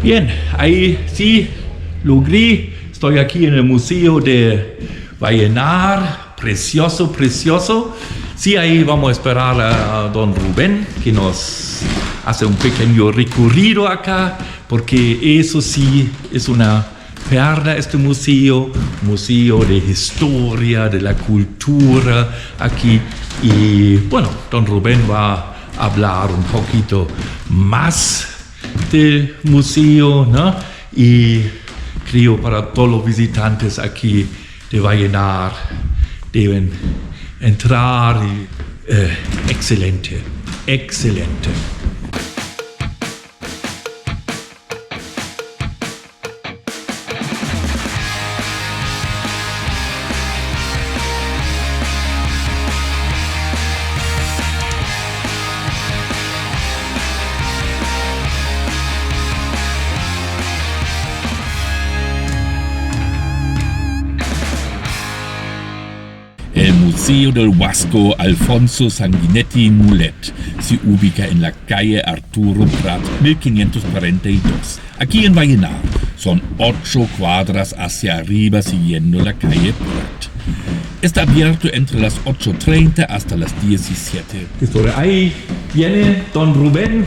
Bien, ahí sí, logré. Estoy aquí en el Museo de Vallenar. Precioso, precioso. Sí, ahí vamos a esperar a don Rubén, que nos hace un pequeño recorrido acá, porque eso sí es una perla, este museo de historia, de la cultura aquí. Y bueno, don Rubén va a hablar un poquito más del museo, ¿no? Y creo para todos los visitantes aquí de Vallenar deben entrar y excelente, excelente. El Museo del Huasco Alfonso Sanguinetti Mulet se ubica en la calle Arturo Prat 1542, aquí en Vallenar. Son 8 cuadras hacia arriba siguiendo la calle Prat. Está abierto entre las 8:30 hasta las 17. Ahí viene don Rubén.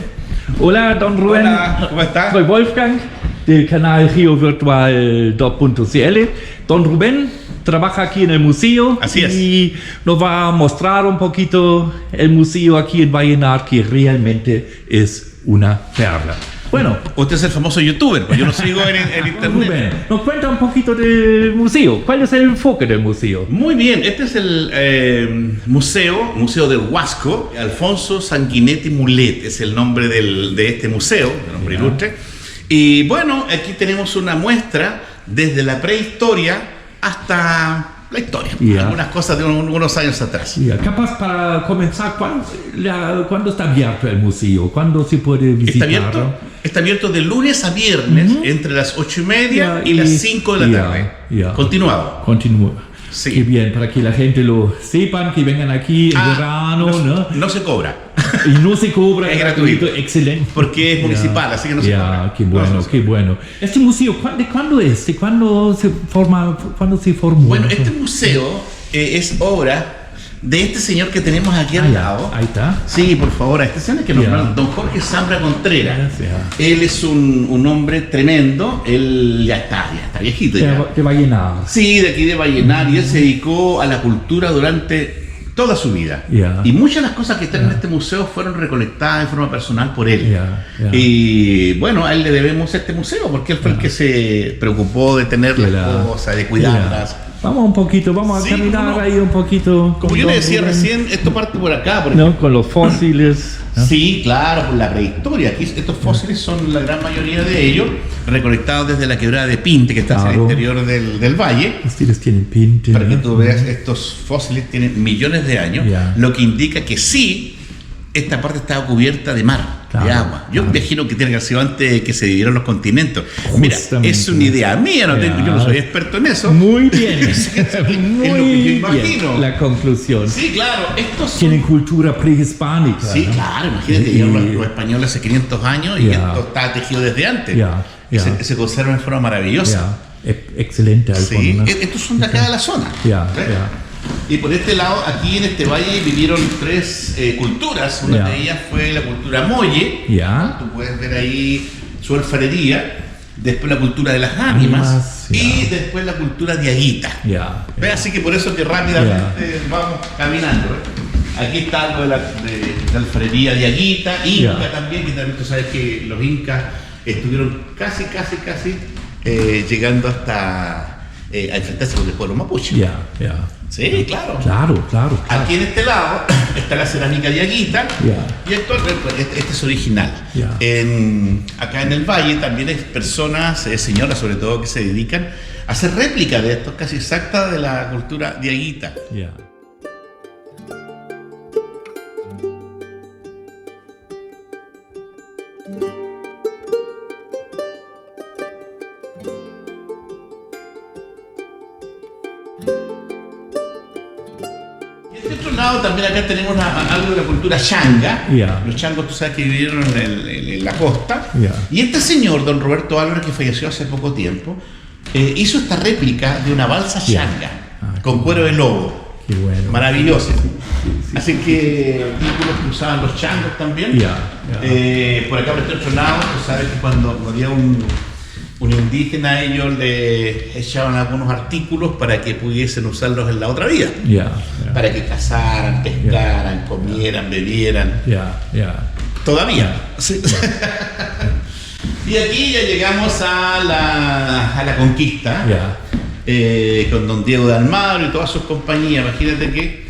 Hola, don Rubén. Hola, ¿cómo estás? Soy Wolfgang, del canal GeoVirtual 2.cl. Don Rubén trabaja aquí en el museo. Así es. Y nos va a mostrar un poquito el museo aquí en Vallenar, que realmente es una perla. Bueno, Usted es el famoso youtuber, pues yo lo sigo en internet. Rubén, nos cuenta un poquito del museo. ¿Cuál es el enfoque del museo? Muy bien, este es el Museo del Huasco, Alfonso Sanguinetti Mulet, es el nombre de este museo, el nombre ilustre. Y bueno, aquí tenemos una muestra desde la prehistoria hasta la historia, algunas cosas de unos años atrás. Capaz para comenzar, ¿cuándo está abierto el museo? ¿Cuándo se puede visitar? Está abierto de lunes a viernes entre las 8:30 y las 5 de la tarde. Continuado. Sí. Qué bien, para que la gente lo sepan, que vengan aquí en verano, ¿no? No se cobra. Y no se cobra. Es gratuito. Excelente. Porque es municipal, así que no se cobra. Qué bueno, qué bueno. ¿Este museo de cuándo es? ¿De cuándo se formó? Bueno, este museo es obra de este señor que tenemos aquí al lado. Ahí está. Sí, por favor, a este señor que nombraron, don Jorge Zambra Contreras. Él es un hombre tremendo. Él ya está viejito. De Vallenar. Sí, de aquí de Vallenar. Y él se dedicó a la cultura durante toda su vida. Y muchas de las cosas que están en este museo fueron recolectadas en forma personal por él. Y bueno, a él le debemos este museo porque él fue el que se preocupó de tener las cosas, de cuidarlas. Vamos a caminar ahí un poquito. Como yo le decía recién, esto parte por acá, por ¿no? Con los fósiles. ¿No? Sí, claro, por la prehistoria. Aquí estos fósiles son la gran mayoría de ellos recolectados desde la quebrada de Pinte, que está en el interior del valle. Ustedes tienen Pinte. Para que tú veas, estos fósiles tienen millones de años, lo que indica que sí, esta parte estaba cubierta de mar, de agua. Yo me imagino que tiene que haber sido antes de que se dividieron los continentes. Mira, es una idea mía, yo no soy experto en eso. Muy bien. Es lo que yo imagino. La conclusión. Sí, claro. Tienen cultura prehispánica. Sí, ¿no? Claro. Imagínate, llegaron los españoles hace 500 años y esto estaba tejido desde antes. Se conserva en forma maravillosa. Excelente. Sí, estos son de acá de la zona. Y por este lado, aquí en este valle vivieron 3 culturas. Una de ellas fue la cultura Molle. Tú puedes ver ahí su alfarería. Después la cultura de las ánimas. Y después la cultura diaguita. Así que por eso que rápidamente vamos caminando. Aquí está algo de la alfarería diaguita. Inca también, que también tú sabes que los incas estuvieron casi llegando hasta a enfrentarse con el pueblo mapuche. Sí, claro. Claro. Aquí en este lado está la cerámica diaguita. Y esto este es original. Acá en el valle también hay personas, señoras sobre todo, que se dedican a hacer réplicas de esto, casi exactas de la cultura diaguita. lado también acá tenemos algo de la cultura changa. Yeah. Los changos, tú sabes que vivieron en la costa. Yeah. Y este señor, don Roberto Álvarez, que falleció hace poco tiempo, hizo esta réplica de una balsa changa con cuero de lobo. Qué bueno. Maravilloso. Así que vínculos que usaban los changos también. Por acá por este otro lado, tú sabes que cuando había un indígena, ellos le echaban algunos artículos para que pudiesen usarlos en la otra vida. Para que cazaran, pescaran, comieran, bebieran. Todavía. Sí. Y aquí ya llegamos a la conquista. Con don Diego de Almagro y todas sus compañías. Imagínate que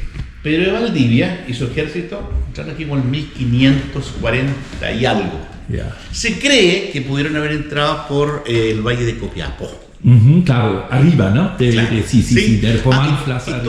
Pedro de Valdivia y su ejército entraron aquí por el 1540 y algo. Se cree que pudieron haber entrado por el valle de Copiapó. Claro, arriba, ¿no? Sí, del Román Plaza.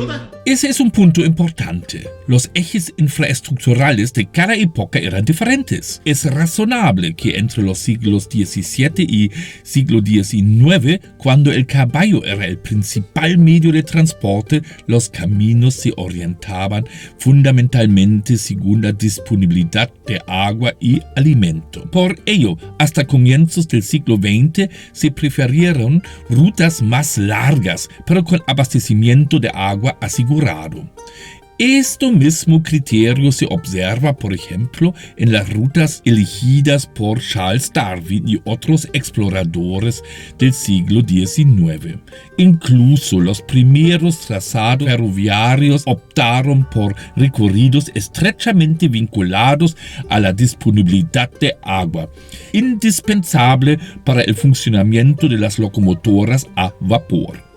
Ese es un punto importante. Los ejes infraestructurales de cada época eran diferentes. Es razonable que entre los siglos XVII y siglo XIX, cuando el caballo era el principal medio de transporte, los caminos se orientaban fundamentalmente según la disponibilidad de agua y alimento. Por ello, hasta comienzos del siglo XX se prefirieron rutas más largas, pero con abastecimiento de agua asegurado. Este mismo criterio se observa, por ejemplo, en las rutas elegidas por Charles Darwin y otros exploradores del siglo XIX. Incluso los primeros trazados ferroviarios optaron por recorridos estrechamente vinculados a la disponibilidad de agua, indispensable para el funcionamiento de las locomotoras a vapor.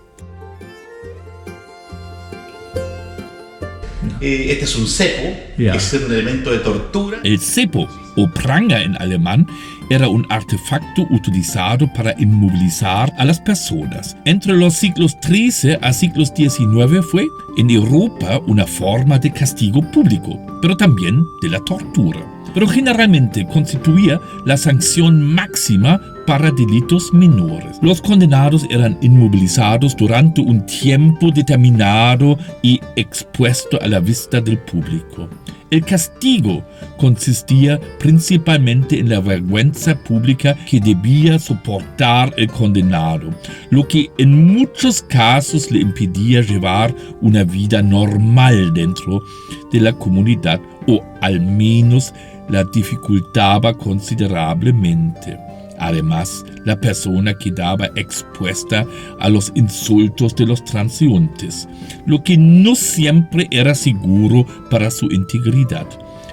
Este es un cepo, que es un elemento de tortura. El cepo, o pranga en alemán, era un artefacto utilizado para inmovilizar a las personas. Entre los siglos XIII a siglos XIX fue, en Europa, una forma de castigo público, pero también de la tortura. Pero generalmente constituía la sanción máxima para delitos menores. Los condenados eran inmovilizados durante un tiempo determinado y expuesto a la vista del público. El castigo consistía principalmente en la vergüenza pública que debía soportar el condenado, lo que en muchos casos le impedía llevar una vida normal dentro de la comunidad o al menos la dificultaba considerablemente. Además, la persona quedaba expuesta a los insultos de los transeúntes, lo que no siempre era seguro para su integridad.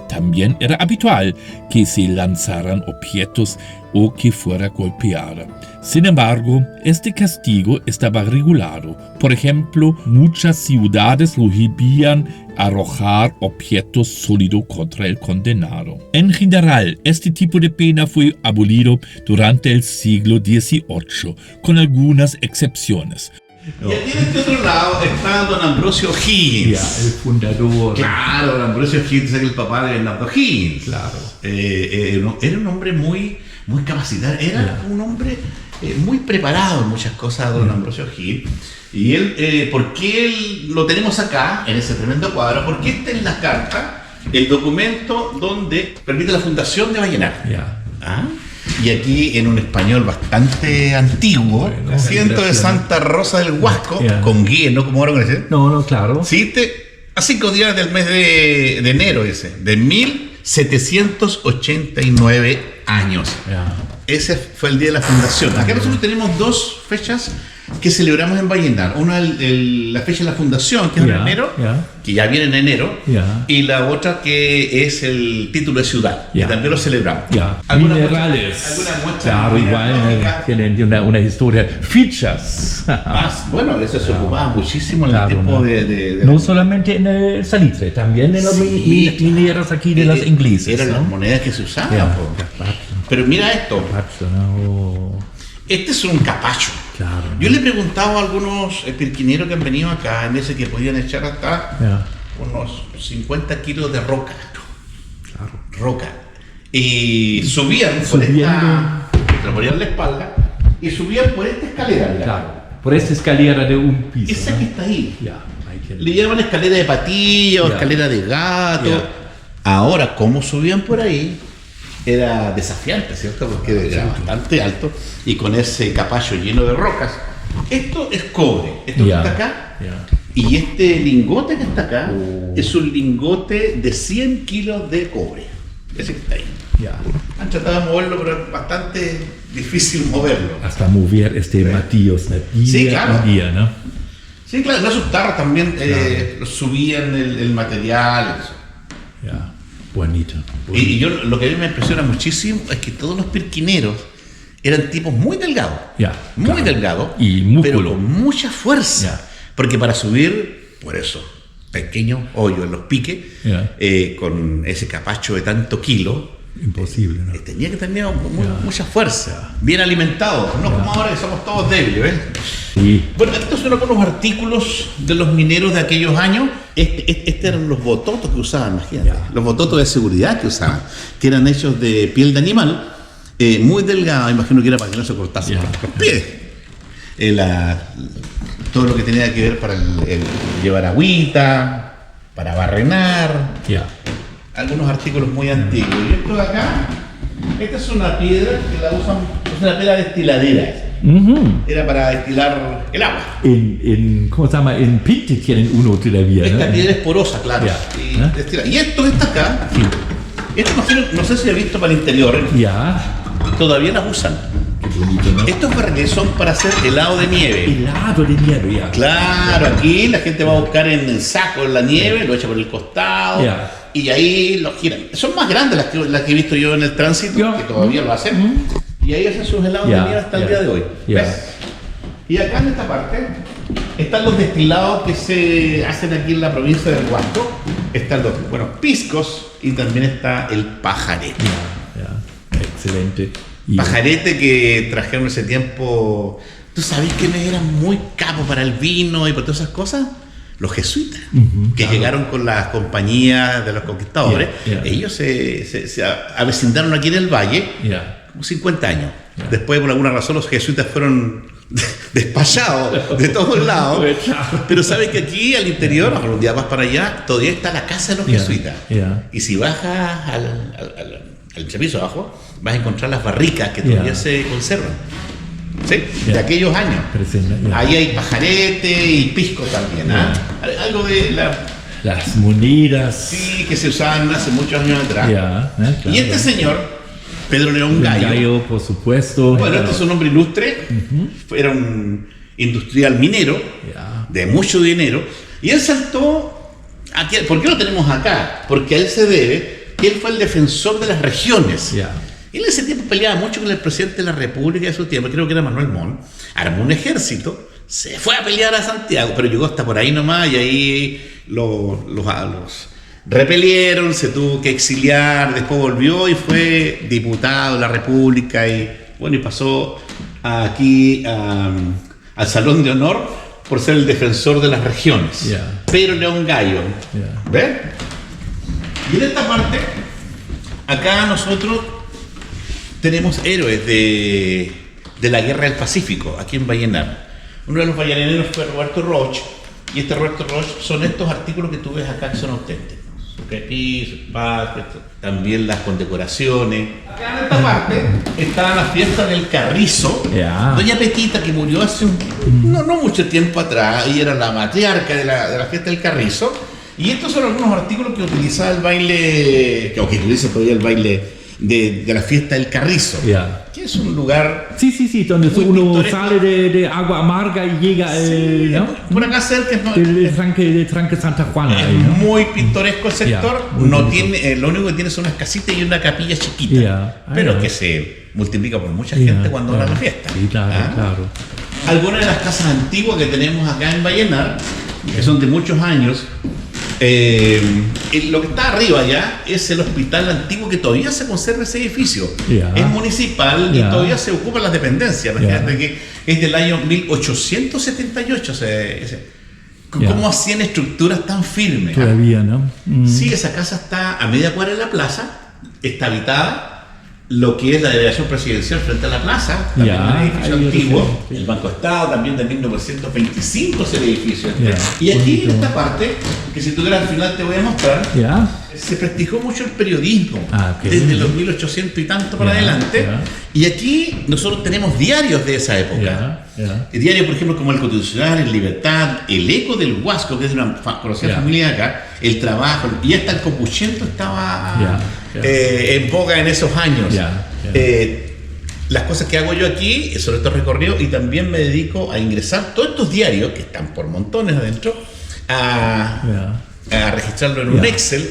También era habitual que se lanzaran objetos o que fuera golpeada. Sin embargo, este castigo estaba regulado. Por ejemplo, muchas ciudades prohibían arrojar objetos sólidos contra el condenado. En general, este tipo de pena fue abolido durante el siglo XVIII, con algunas excepciones. Y aquí en este otro lado está don Ambrosio Higgins. El fundador. Claro, don Ambrosio Higgins es el papá de Bernardo Higgins. Claro. Era un hombre muy capacitado, era un hombre muy preparado en muchas cosas, don Ambrosio Higgins. Y él, ¿por qué lo tenemos acá, en ese tremendo cuadro? Porque esta es la carta, el documento donde permite la fundación de Vallenar. Y aquí en un español bastante antiguo, ciento de Santa Rosa del Huasco, con guía, ¿no? Como ahora conoces. No, claro. Sí, a 5 días del mes de enero de 1789 años. Ese fue el día de la fundación. Acá nosotros tenemos dos fechas que celebramos en Vallenar. Una la fecha de la fundación, que es en enero, que ya viene en enero, y la otra que es el título de ciudad, que también lo celebramos. Minerales. Algunas muestras. Claro, igual tienen una historia. Fichas. Bueno, eso se ocupaba muchísimo en el tiempo de no solamente en el salitre, también en las mineras aquí de las inglesas. Eran las monedas que se usaban. Pero mira esto. Este es un capacho. Claro. Yo le he preguntado a algunos pirquineros que han venido acá, en ese que podían echar hasta unos 50 kilos de roca. Roca. Y subían por esta, le ponían la espalda, y subían por esta escalera. Claro. Por esta escalera de un piso. Esa que está ahí. Le llaman escalera de patillas o escalera de gato. Ahora, cómo subían por ahí era desafiante, ¿cierto? Porque era bastante alto y con ese capacho lleno de rocas. Esto es cobre, esto que está acá. Y este lingote que está acá es un lingote de 100 kilos de cobre. Ese que está ahí. Han tratado de moverlo, pero es bastante difícil moverlo. Hasta mover martillos día, ¿no? Sí, claro, en esos tarros también subían el material. Eso. Bonito. Y yo lo que a mí me impresiona muchísimo es que todos los pirquineros eran tipos muy delgados. Muy delgados, pero con mucha fuerza. Porque para subir, por eso, pequeños hoyos en los piques, con ese capacho de tanto kilo, imposible, ¿no? Tenía que tener mucha fuerza, bien alimentados, no como ahora que somos todos débiles, Bueno, estos son algunos artículos de los mineros de aquellos años. Estos eran los bototos que usaban, imagínate, los bototos de seguridad que usaban, que eran hechos de piel de animal, muy delgada, imagino que era para que no se cortasen los pies. Todo lo que tenía que ver para el llevar agüita, para barrenar, algunos artículos muy antiguos. Y esto de acá, esta es una piedra que la usan, es una piedra destiladera. Era para destilar el agua. ¿Cómo se llama? En Pinte tienen uno todavía, Esta piedra es porosa, claro. Y esto está acá. Esto no sé si he visto para el interior. Todavía las usan. Bonito, ¿no? Estos barriles son para hacer helado de nieve. Helado de nieve, Claro, aquí la gente va a buscar en el saco la nieve, lo echa por el costado y ahí lo giran. Son más grandes las que he visto yo en el tránsito, que todavía lo hacen. Y ahí hacen sus helados de nieve hasta el día de hoy. ¿Ves? Y acá en esta parte están los destilados que se hacen aquí en la provincia del Huasco. Están los piscos y también está el pajarete. Excelente. Pajarete que trajeron ese tiempo. ¿Tú sabes quiénes eran muy capos para el vino y para todas esas cosas? Los jesuitas, que llegaron con las compañías de los conquistadores. Ellos se avecindaron aquí en el valle, como 50 años. Después, por alguna razón, los jesuitas fueron despachados de todos lados. Pero sabes que aquí al interior, un día vas para allá, todavía está la casa de los jesuitas. Y si bajas al piso abajo, vas a encontrar las barricas que todavía se conservan. De aquellos años. Ahí hay pajarete y pisco también. Algo de las monedas. Sí, que se usaban hace muchos años atrás. Y este señor, Pedro León Gallo, por supuesto. Bueno, este es un hombre ilustre. Era un industrial minero de mucho dinero. Y él saltó aquí. ¿Por qué lo tenemos acá? Porque a él se debe que él fue el defensor de las regiones. Él en ese tiempo peleaba mucho con el presidente de la República de su tiempo, creo que era Manuel Montt. Armó un ejército, se fue a pelear a Santiago, pero llegó hasta por ahí nomás y ahí los repelieron, se tuvo que exiliar, después volvió y fue diputado de la República y pasó aquí al Salón de Honor por ser el defensor de las regiones. Pedro León Gallo. ¿Ves? Y en esta parte, acá nosotros tenemos héroes de la Guerra del Pacífico, aquí en Vallenar. Uno de los vallenareros fue Roberto Roch, y este Roberto Roch son estos artículos que tú ves acá que son auténticos. También las condecoraciones. Acá en esta parte está la fiesta del Carrizo. Doña Petita, que murió hace no mucho tiempo atrás, y era la matriarca de la fiesta del Carrizo. Y estos son algunos artículos que utilizaba el baile, o que utiliza todavía el baile de la fiesta del Carrizo, que es un lugar donde uno sale de Agua Amarga y llega por acá cerca, el tranque Santa Juana. Es muy pintoresco el sector. No tiene, lo único que tiene son unas casitas y una capilla chiquita, pero que se multiplica por mucha gente cuando va a la fiesta. Claro. Algunas de las casas antiguas que tenemos acá en Vallenar, que son de muchos años. Lo que está arriba ya es el hospital antiguo, que todavía se conserva ese edificio. Es municipal y todavía se ocupan las dependencias. Fíjate que es del año 1878. ¿Cómo hacían estructuras tan firmes? Todavía, ¿no? Sí, esa casa está a media cuadra de la plaza, está habitada. lo que es la delegación presidencial frente a la plaza, también un edificio antiguo, el Banco Estado también de 1925 es el edificio. Y aquí en esta parte, que si tú quieres al final te voy a mostrar, se practicó mucho el periodismo, desde los 1800 y tanto para adelante, y aquí nosotros tenemos diarios de esa época. Diarios, por ejemplo, como el Constitucional, el Libertad, el Eco del Huasco, que es de una conocida familia acá, el Trabajo, y hasta el Copuchento estaba en boga en esos años. Las cosas que hago yo aquí, sobre estos recorridos, y también me dedico a ingresar todos estos diarios, que están por montones adentro, a registrarlo en un Excel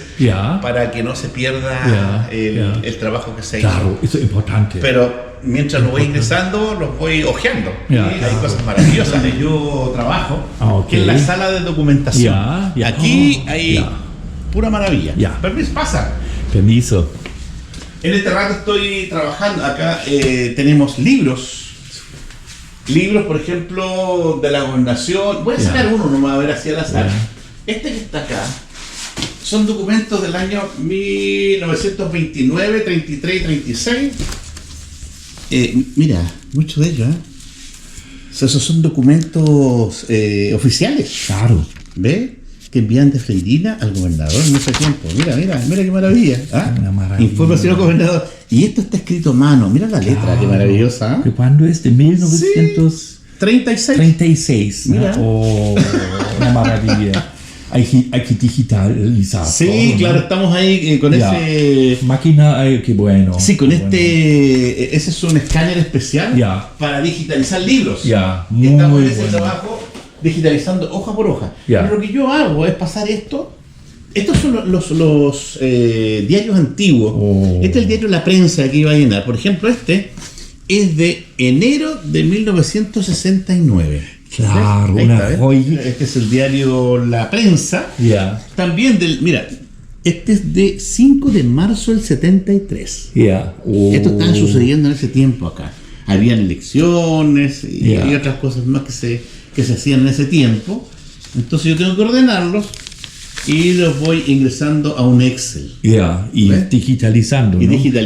para que no se pierda el trabajo que se hizo. Claro, eso es importante. Pero mientras lo voy ingresando, los voy hojeando. Y hay cosas maravillosas donde yo trabajo, que es la sala de documentación. Aquí hay pura maravilla. Permiso, pasa. Permiso. En este rato estoy trabajando. Acá tenemos libros. Libros, por ejemplo, de la gobernación. Voy a sacar uno nomás a ver así al azar. Este que está acá son documentos del año 1929, 33 y 36. Mira, muchos de ellos, esos son documentos oficiales. Claro. ¿Ves? Que envían de Freirina al gobernador en ese tiempo. Mira qué maravilla. Una maravilla. Información al gobernador. Y esto está escrito a mano. Mira la letra, qué maravillosa. ¿De cuándo es? De 1936. 36. Mira. Una maravilla. Hay que digitalizar. Sí, todo, claro, estamos ahí con ese... Máquina, qué bueno. Sí, con bueno. Ese es un escáner especial para digitalizar libros. Muy estamos en ese bueno. trabajo digitalizando hoja por hoja. Pero lo que yo hago es pasar esto. Estos son los diarios antiguos. Este es el diario La Prensa que iba a llenar. Por ejemplo, este es de enero de 1969. Claro, una joya. Este es el diario La Prensa. También mira, este es de 5 de marzo del 73. Esto estaba sucediendo en ese tiempo acá. Habían elecciones y otras cosas más que se hacían en ese tiempo. Entonces yo tengo que ordenarlos y los voy ingresando a un Excel. Y digitalizando.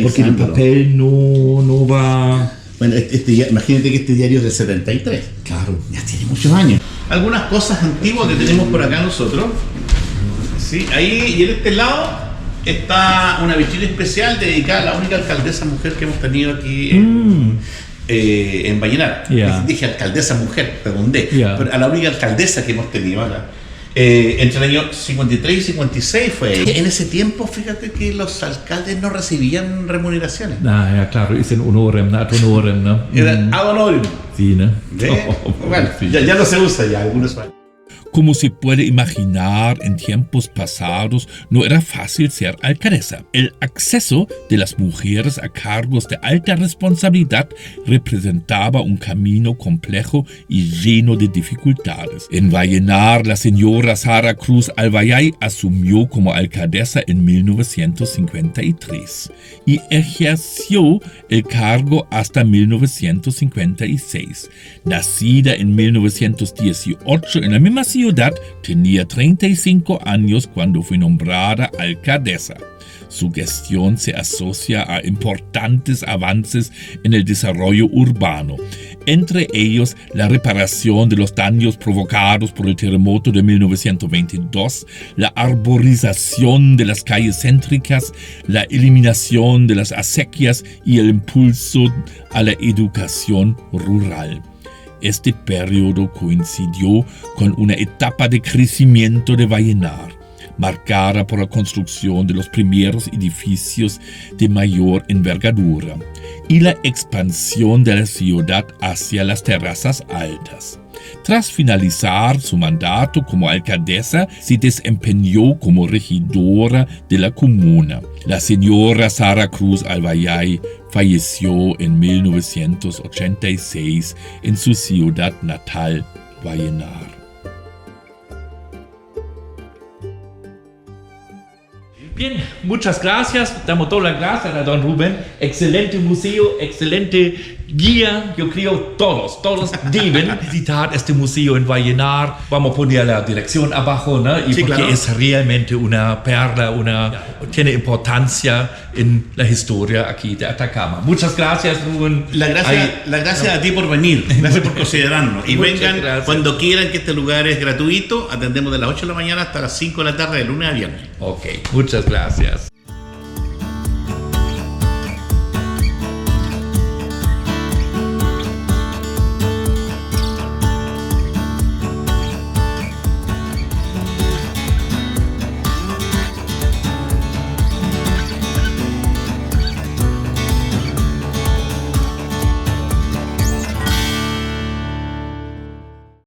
Porque el papel no va... Bueno, imagínate que este diario es del 73. Claro. Ya tiene muchos años. Algunas cosas antiguas que tenemos por acá nosotros. Sí, ahí y en este lado está una vitrina especial dedicada a la única alcaldesa mujer que hemos tenido aquí en Vallenar. Dije alcaldesa mujer, pregunté. Pero a la única alcaldesa que hemos tenido acá. Entre el año 53 y 56 fue. En ese tiempo, fíjate que los alcaldes no recibían remuneraciones. Claro, dicen honorem, ¿no? Era ad honorem. Sí, ¿no? Bueno, ya no se usa ya, algunos van. Como se puede imaginar, en tiempos pasados no era fácil ser alcaldesa. El acceso de las mujeres a cargos de alta responsabilidad representaba un camino complejo y lleno de dificultades. En Vallenar, la señora Sara Cruz Albayay asumió como alcaldesa en 1953 y ejerció el cargo hasta 1956. Nacida en 1918 en la misma ciudad, tenía 35 años cuando fue nombrada alcaldesa. Su gestión se asocia a importantes avances en el desarrollo urbano, entre ellos la reparación de los daños provocados por el terremoto de 1922, la arborización de las calles céntricas, la eliminación de las acequias y el impulso a la educación rural. Este periodo coincidió con una etapa de crecimiento de Vallenar, marcada por la construcción de los primeros edificios de mayor envergadura y la expansión de la ciudad hacia las terrazas altas. Tras finalizar su mandato como alcaldesa, se desempeñó como regidora de la comuna. La señora Sara Cruz Albayay falleció en 1986 en su ciudad natal, Vallenar. Bien, muchas gracias. Damos todas las gracias a don Rubén. Excelente museo, excelente guía, yo creo todos deben visitar este museo en Vallenar. Vamos a poner la dirección abajo, ¿no? Y sí, porque claro. es realmente una perla, tiene importancia en la historia aquí de Atacama. Muchas gracias, Rubén. La gracia a ti por venir, gracias por considerarnos. Y vengan cuando quieran, que este lugar es gratuito. Atendemos de las 8 de la mañana hasta las 5 de la tarde, de lunes a viernes. Ok, muchas gracias.